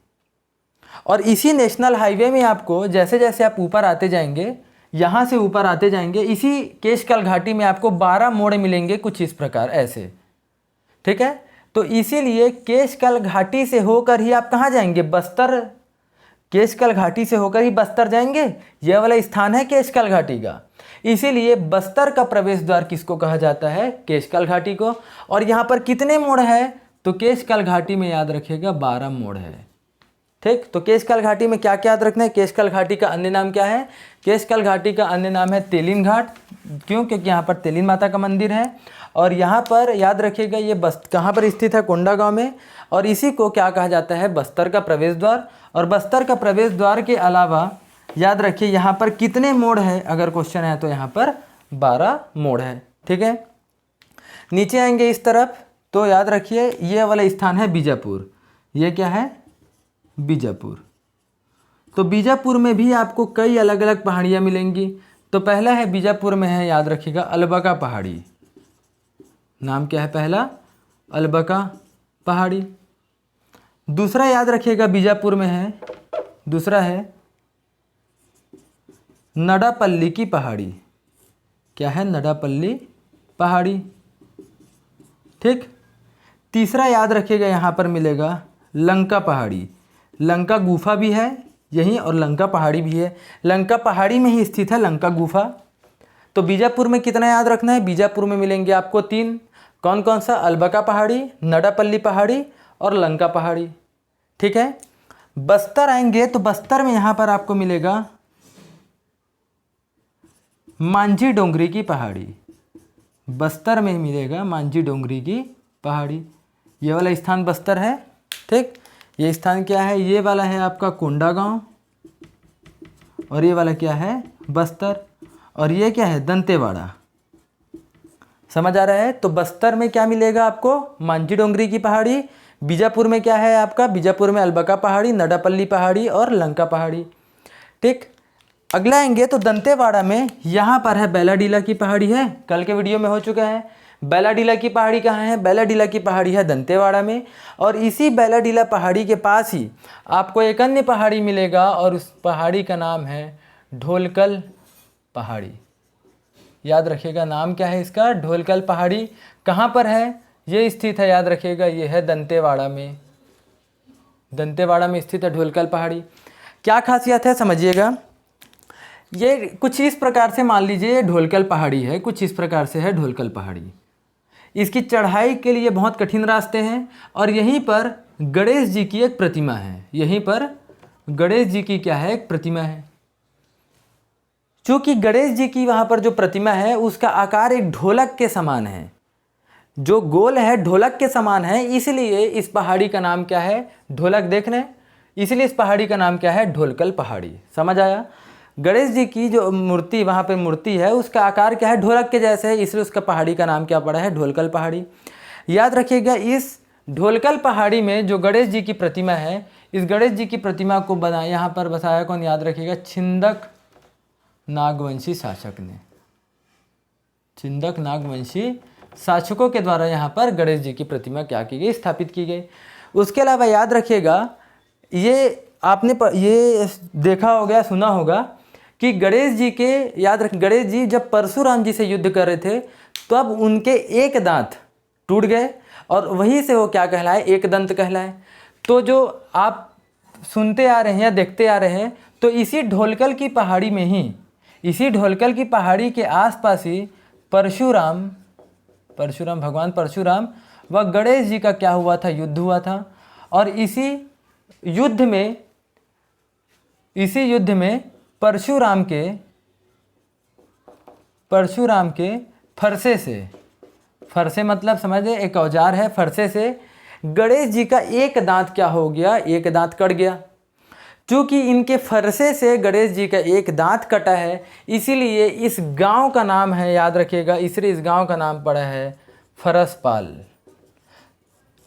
Speaker 1: और इसी नेशनल हाईवे में आपको जैसे जैसे आप ऊपर आते जाएंगे, यहाँ से ऊपर आते जाएंगे, इसी केशकाल घाटी में आपको 12 मोड़ मिलेंगे कुछ इस प्रकार ऐसे। ठीक है, तो इसीलिए केशकाल घाटी से होकर ही आप कहाँ जाएंगे? बस्तर। केशकाल घाटी से होकर ही बस्तर जाएंगे। यह वाला स्थान है केशकाल घाटी का। इसीलिए बस्तर का प्रवेश द्वार किसको कहा जाता है? केशकाल घाटी को। और यहाँ पर कितने मोड़ है? तो केशकाल घाटी में याद रखिएगा 12 मोड़ है। ठीक, तो केशकाल घाटी में क्या क्या याद रखना है? केशकाल घाटी का अन्य नाम क्या है? केशकाल घाटी का अन्य नाम है तेलिन घाट। क्यों? क्योंकि यहाँ पर तेलिन माता का मंदिर है। और यहाँ पर याद रखिएगा ये कहाँ पर स्थित है? कोंडागांव में। और इसी को क्या कहा जाता है? बस्तर का प्रवेश द्वार। और बस्तर का प्रवेश द्वार के अलावा याद रखिए यहाँ पर कितने मोड़ है? अगर क्वेश्चन है तो यहाँ पर 12 मोड़ है। ठीक है, नीचे आएंगे इस तरफ तो याद रखिए ये वाला स्थान है बीजापुर। ये क्या है? बीजापुर। तो बीजापुर में भी आपको कई अलग अलग पहाड़ियाँ मिलेंगी। तो पहला है बीजापुर में है, याद रखिएगा, अलबका पहाड़ी। नाम क्या है पहला? अलबका पहाड़ी। दूसरा याद रखिएगा बीजापुर में है, दूसरा है नडापल्ली की पहाड़ी। क्या है? नडापल्ली पहाड़ी। ठीक, तीसरा याद रखिएगा यहाँ पर मिलेगा लंका पहाड़ी। लंका गुफा भी है यहीं और लंका पहाड़ी भी है। लंका पहाड़ी में ही स्थित है लंका गुफा। तो बीजापुर में कितना याद रखना है? बीजापुर में मिलेंगे आपको 3। कौन कौन सा? अलबका पहाड़ी, नडापल्ली पहाड़ी और लंका पहाड़ी। ठीक है, बस्तर आएंगे तो बस्तर में यहाँ पर आपको मिलेगा मांझी डोंगरी की पहाड़ी। बस्तर में ही मिलेगा मांझी डोंगरी की पहाड़ी। ये वाला स्थान बस्तर है। ठीक, ये स्थान क्या है? ये वाला है आपका कोंडागांव और ये वाला क्या है? बस्तर। और ये क्या है? दंतेवाड़ा। समझ आ रहा है? तो बस्तर में क्या मिलेगा आपको? मांझी डोंगरी की पहाड़ी। बीजापुर में क्या है आपका? बीजापुर में अलबका पहाड़ी, नडापल्ली पहाड़ी और लंका पहाड़ी। ठीक, अगला आएंगे तो दंतेवाड़ा में यहाँ पर है बैलाडीला की पहाड़ी है, कल के वीडियो में हो चुका है। बैलाडीला की पहाड़ी कहाँ है? बैलाडीला की पहाड़ी है दंतेवाड़ा में। और इसी बैलाडीला पहाड़ी के पास ही आपको एक अन्य पहाड़ी मिलेगा और उस पहाड़ी का नाम है ढोलकल पहाड़ी। याद रखिएगा नाम क्या है इसका? ढोलकल पहाड़ी। कहाँ पर है? ये स्थित है, याद रखिएगा, ये है दंतेवाड़ा में। दंतेवाड़ा में स्थित है ढोलकल पहाड़ी। क्या खासियत है समझिएगा। ये कुछ इस प्रकार से मान लीजिए ये ढोलकल पहाड़ी है, कुछ इस प्रकार से है ढोलकल पहाड़ी। इसकी चढ़ाई के लिए बहुत कठिन रास्ते हैं और यहीं पर गणेश जी की एक प्रतिमा है। यहीं पर गणेश जी की क्या है? एक प्रतिमा है। चूँकि गणेश जी की वहाँ पर जो प्रतिमा है उसका आकार एक ढोलक के समान है, जो गोल है ढोलक के समान है, इसलिए इस पहाड़ी का नाम क्या है? ढोलक। देख रहे हैं, इसलिए इस पहाड़ी का नाम क्या है? ढोलकल पहाड़ी। समझ आया? गणेश जी की जो मूर्ति वहाँ पे मूर्ति है उसका आकार क्या है? ढोलक के जैसे है, इसलिए उसका पहाड़ी का नाम क्या पड़ा है? ढोलकल पहाड़ी। याद रखिएगा इस ढोलकल पहाड़ी में जो गणेश जी की प्रतिमा है, इस गणेश जी की प्रतिमा को बना यहाँ पर बसाया कौन, याद रखिएगा छिंदक नागवंशी शासक ने। छिंदक नागवंशी शासकों के द्वारा यहाँ पर गणेश जी की प्रतिमा क्या की गई, स्थापित की गई। उसके अलावा याद रखिएगा ये आपने ये देखा होगा, सुना होगा कि गणेश जी के, याद रख, गणेश जी जब परशुराम जी से युद्ध कर रहे थे तब उनके एक दांत टूट गए और वहीं से वो क्या कहलाए, एक दंत कहलाए। तो जो आप सुनते आ रहे हैं या देखते आ रहे हैं, तो इसी ढोलकल की पहाड़ी में ही, इसी ढोलकल की पहाड़ी के आसपास ही परशुराम भगवान परशुराम व गणेश जी का क्या हुआ था, युद्ध हुआ था। और इसी युद्ध में परशुराम के फरसे मतलब समझे, एक औजार है, फरसे से गणेश जी का एक दांत क्या हो गया, एक दांत कट गया। चूँकि इनके फरसे से गणेश जी का एक दांत कटा है, इसीलिए इस गांव का नाम है, याद रखिएगा, इसलिए इस गांव का नाम पड़ा है फरसपाल।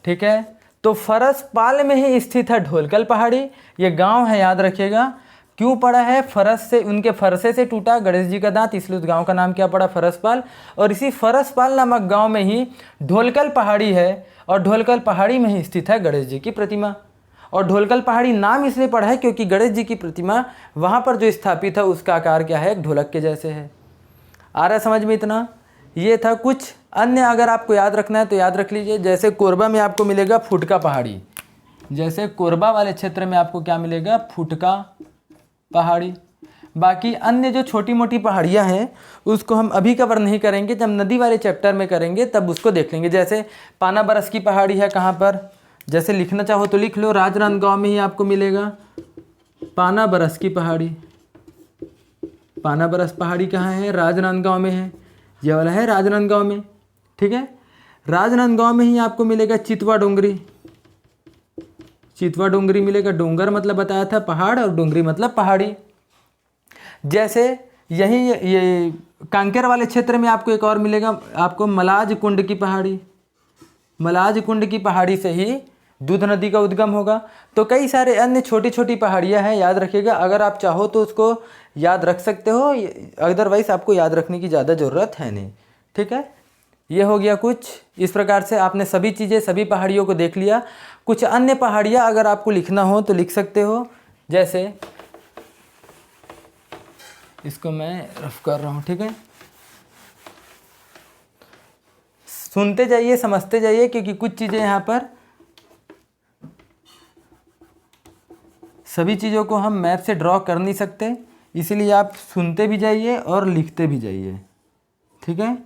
Speaker 1: ठीक है, तो फरसपाल में ही स्थित है ढोलकल पहाड़ी, ये गांव है, याद रखिएगा। क्यों पड़ा है, उनके फरसे से टूटा गणेश जी का दांत, इसलिए उस गांव का नाम क्या पड़ा, फरसपाल। और इसी फरसपाल नामक गांव में ही ढोलकल पहाड़ी है और ढोलकल पहाड़ी में ही स्थित है गणेश जी की प्रतिमा। और ढोलकल पहाड़ी नाम इसलिए पड़ा है क्योंकि गणेश जी की प्रतिमा वहाँ पर जो स्थापित है उसका आकार क्या है, ढोलक के जैसे है। आ रहा समझ में इतना। ये था कुछ अन्य, अगर आपको याद रखना है तो याद रख लीजिए। जैसे कोरबा में आपको मिलेगा फुटका पहाड़ी, जैसे कोरबा वाले क्षेत्र में आपको क्या मिलेगा, फुटका पहाड़ी। बाकी अन्य जो छोटी मोटी पहाड़ियाँ हैं उसको हम अभी कवर नहीं करेंगे, जब नदी वाले चैप्टर में करेंगे तब उसको देख लेंगे। जैसे पाना बरस की पहाड़ी है, कहाँ पर, जैसे लिखना चाहो तो लिख लो, राजनांदगांव में ही आपको मिलेगा पाना बरस की पहाड़ी। पाना बरस पहाड़ी कहाँ है, राजनांदगांव में है, ये वाला है राजनांदगांव में। ठीक है, राजनांदगांव में ही आपको मिलेगा चितवा डोंगरी। चितवा डोंगरी मिलेगा, डोंगर मतलब बताया था पहाड़ और डोंगरी मतलब पहाड़ी। जैसे यही ये कांकेर वाले क्षेत्र में आपको एक और मिलेगा, आपको मलाज कुंड की पहाड़ी। मलाज कुंड की पहाड़ी से ही दूध नदी का उद्गम होगा। तो कई सारे अन्य छोटी छोटी पहाड़ियाँ हैं, याद रखिएगा। अगर आप चाहो तो उसको याद रख सकते हो, अदरवाइज आपको याद रखने की ज़्यादा ज़रूरत है नहीं। ठीक है, ये हो गया कुछ इस प्रकार से। आपने सभी चीज़ें, सभी पहाड़ियों को देख लिया। कुछ अन्य पहाड़ियाँ अगर आपको लिखना हो तो लिख सकते हो। जैसे इसको मैं रफ कर रहा हूँ, ठीक है। सुनते जाइए, समझते जाइए, क्योंकि कुछ चीज़ें यहाँ पर, सभी चीज़ों को हम मैप से ड्रॉ कर नहीं सकते, इसलिए आप सुनते भी जाइए और लिखते भी जाइए। ठीक है,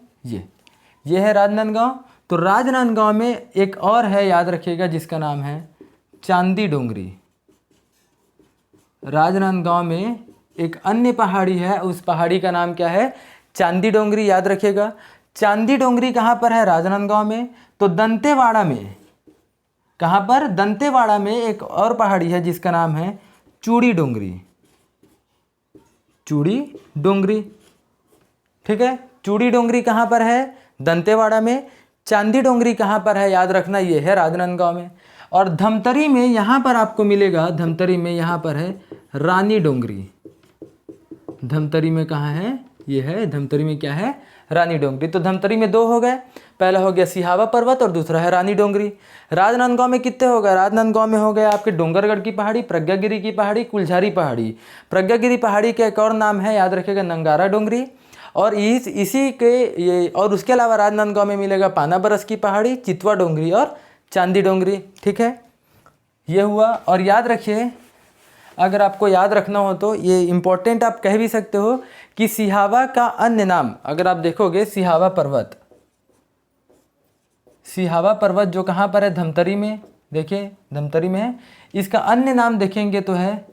Speaker 1: ये है राजनांदगांव। तो राजनांदगांव में एक और है, याद रखिएगा, जिसका नाम है चांदी डोंगरी। राजनांदगांव में एक अन्य पहाड़ी है, उस पहाड़ी का नाम क्या है, चांदी डोंगरी, याद रखिएगा। चांदी डोंगरी कहाँ पर है, राजनांदगांव में। तो दंतेवाड़ा में, कहाँ पर, दंतेवाड़ा में एक और पहाड़ी है जिसका नाम है चूड़ी डोंगरी। चूड़ी डोंगरी, ठीक है। चूड़ी डोंगरी कहाँ पर है, दंतेवाड़ा में। चांदी डोंगरी कहाँ पर है, याद रखना, ये है राजनांदगांव में। और धमतरी में यहाँ पर आपको मिलेगा, धमतरी में यहाँ पर है रानी डोंगरी। धमतरी में कहाँ है, ये है धमतरी में, क्या है, रानी डोंगरी। तो धमतरी में दो हो गए, पहला हो गया सिहावा पर्वत और दूसरा है रानी डोंगरी। राजनांदगांव में कितने हो गए, राजनांदगांव में हो गए आपके डोंगरगढ़ की पहाड़ी, प्रज्ञागिरी की पहाड़ी, कुलझारी पहाड़ी। प्रज्ञागिरी पहाड़ी का एक और नाम है, याद रखिएगा, नंगारा डोंगरी। और इसी के ये, और उसके अलावा राजनांदगांव में मिलेगा पाना बरस की पहाड़ी, चितवा डोंगरी और चांदी डोंगरी। ठीक है, ये हुआ। और याद रखिए, अगर आपको याद रखना हो तो ये इम्पोर्टेंट आप कह भी सकते हो कि सिहावा का अन्य नाम, अगर आप देखोगे सिहावा पर्वत, सिहावा पर्वत जो कहाँ पर है, धमतरी में, देखिए धमतरी में है। इसका अन्य नाम देखेंगे तो है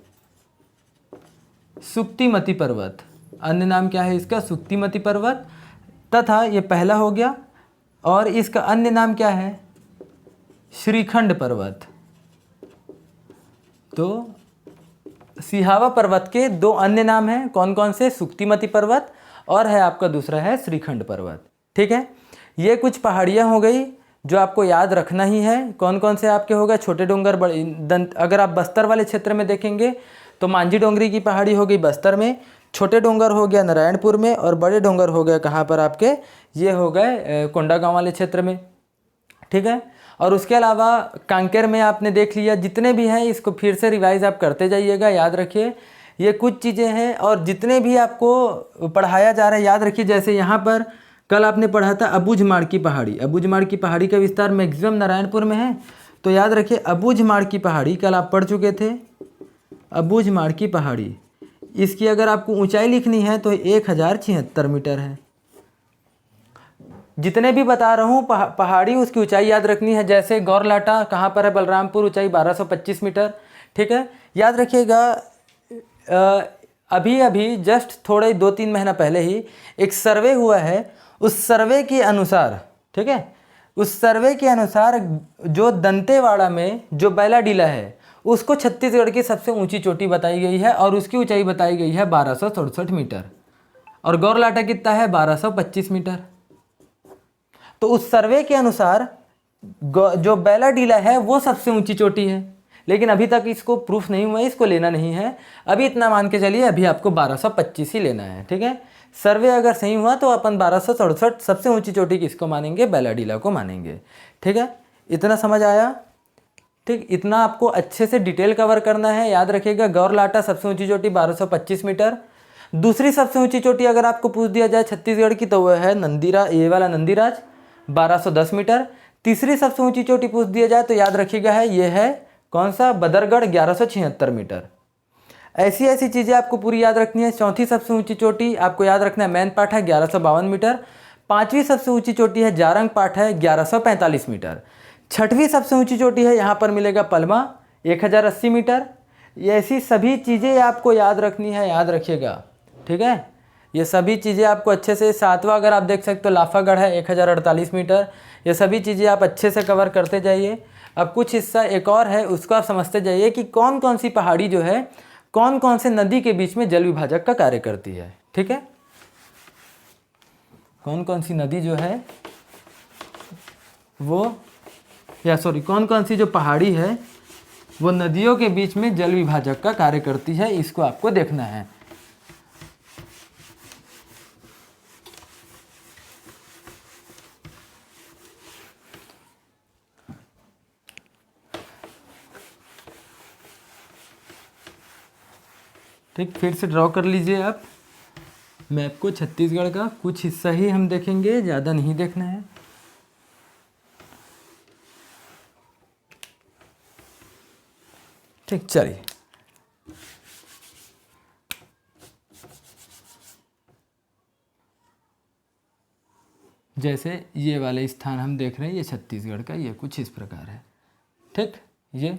Speaker 1: सुक्तिमती पर्वत। अन्य नाम क्या है इसका, सुक्तिमती पर्वत। तथा ये पहला हो गया। और इसका अन्य नाम क्या है, श्रीखंड पर्वत। तो सिहावा पर्वत के दो अन्य नाम हैं, कौन कौन से, सुक्तिमती पर्वत और है आपका दूसरा है श्रीखंड पर्वत। ठीक है, ये कुछ पहाड़ियाँ हो गई जो आपको याद रखना ही है। कौन कौन से आपके हो गए, छोटे डोंगर, बड़े अगर आप बस्तर वाले क्षेत्र में देखेंगे तो मांझी डोंगरी की पहाड़ी हो गई बस्तर में, छोटे डोंगर हो गया नारायणपुर में, और बड़े डोंगर हो गए कहाँ पर आपके, ये हो गए कोंडागांव वाले क्षेत्र में। ठीक है, और उसके अलावा कांकेर में आपने देख लिया। जितने भी हैं इसको फिर से रिवाइज आप करते जाइएगा, याद रखिए ये कुछ चीज़ें हैं। और जितने भी आपको पढ़ाया जा रहा है याद रखिए, जैसे यहाँ पर कल आपने पढ़ा था अबूझमाड़ की पहाड़ी। अबूझमाड़ की पहाड़ी का विस्तार मैक्सिमम नारायणपुर में है, तो याद रखिए अबूझमाड़ की पहाड़ी कल आप पढ़ चुके थे। अबूझमाड़ की पहाड़ी, इसकी अगर आपको ऊंचाई लिखनी है तो 1076 मीटर है। जितने भी बता रहा हूँ पहाड़ी, उसकी ऊंचाई याद रखनी है। जैसे गौरलाटा कहाँ पर है, बलरामपुर, ऊंचाई 1225 मीटर। ठीक है, याद रखिएगा। अभी अभी जस्ट थोड़े 2-3 महीना पहले ही एक सर्वे हुआ है, उस सर्वे के अनुसार, ठीक है, उस सर्वे के अनुसार जो दंतेवाड़ा में जो बैलाडीला है उसको छत्तीसगढ़ की सबसे ऊंची चोटी बताई गई है, और उसकी ऊंचाई बताई गई है 1267 मीटर। और गौरलाटा कितना है, 1225 मीटर। तो उस सर्वे के अनुसार जो बैलाडीला है वो सबसे ऊंची चोटी है, लेकिन अभी तक इसको प्रूफ नहीं हुआ है, इसको लेना नहीं है। अभी इतना मान के चलिए, अभी आपको 1225 ही लेना है। ठीक है, सर्वे अगर सही हुआ तो अपन 1267 सबसे ऊंची चोटी किसको मानेंगे, बैलाडीला को मानेंगे। ठीक है, इतना समझ आया। ठीक, इतना आपको अच्छे से डिटेल कवर करना है। याद रखिएगा गौरलाटा सबसे ऊंची चोटी 1225 मीटर। दूसरी सबसे ऊंची चोटी अगर आपको पूछ दिया जाए छत्तीसगढ़ की तो वह है नंदीराज, ये वाला नंदीराज 1210 मीटर। तीसरी सबसे ऊंची चोटी पूछ दिया जाए तो याद रखिएगा है ये है कौन सा, बदरगढ़ 1176 मीटर। ऐसी ऐसी चीज़ें आपको पूरी याद रखनी है। चौथी सबसे ऊंची चोटी आपको याद रखना है मैनपाट है 1152 मीटर। पांचवी सबसे ऊंची चोटी है जारंग पाट है 1145 मीटर। छठवीं सबसे ऊंची चोटी है यहाँ पर मिलेगा पलमा 1080 मीटर। ये ऐसी सभी चीज़ें आपको याद रखनी है, याद रखिएगा। ठीक है, ये सभी चीज़ें आपको अच्छे से। सातवां अगर आप देख सकते हो लाफागढ़ है 1048 मीटर। ये सभी चीज़ें आप अच्छे से कवर करते जाइए। अब कुछ हिस्सा एक और है, उसको आप समझते जाइए कि कौन कौन सी पहाड़ी जो है कौन कौन से नदी के बीच में जल विभाजक का कार्य करती है। ठीक है, कौन कौन सी नदी जो है वो, या सॉरी कौन कौन सी जो पहाड़ी है वो नदियों के बीच में जल विभाजक का कार्य करती है, इसको आपको देखना है। ठीक, फिर से ड्रॉ कर लीजिए आप मैप को छत्तीसगढ़ का। कुछ हिस्सा ही हम देखेंगे, ज़्यादा नहीं देखना है। ठीक, चलिए जैसे ये वाले स्थान हम देख रहे हैं, ये छत्तीसगढ़ का, ये कुछ इस प्रकार है। ठीक, ये